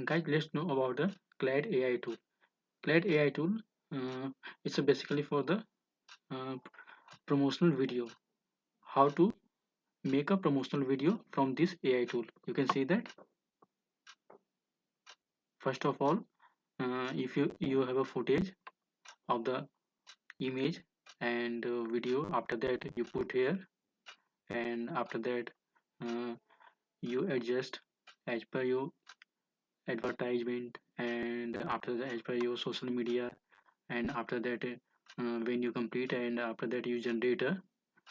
Guys, let's know about the Claid AI tool. Claid AI tool, it's basically for the uh, promotional video. How to make a promotional video from this AI tool. You can see that. First of all, if you have a footage of the image and video, after that you put here, and after that uh, you adjust as per your advertisement, and after that as per your social media, and after that when you complete, and after that you generate a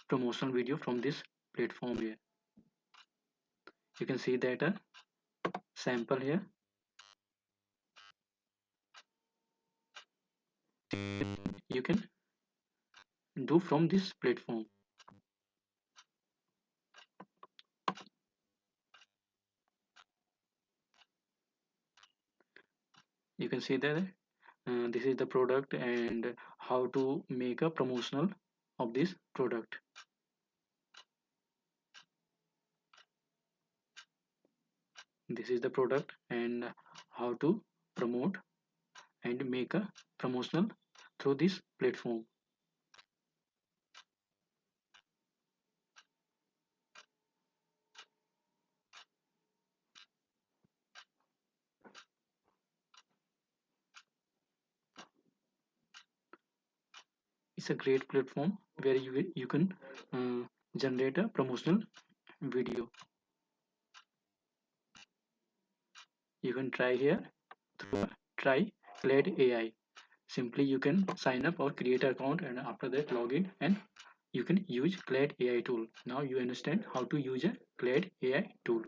promotional video from this platform here. You can see that a sample here. You can do from this platform. You can see that this is the product and how to make a promotional of this product. This is the product and how to promote and make a promotional through this platform. It's a great platform where you can generate a promotional video. You can try here through try Claid AI. Simply you can sign up or create an account, and after that log in, and you can use Claid AI tool. Now you understand how to use a Claid AI tool.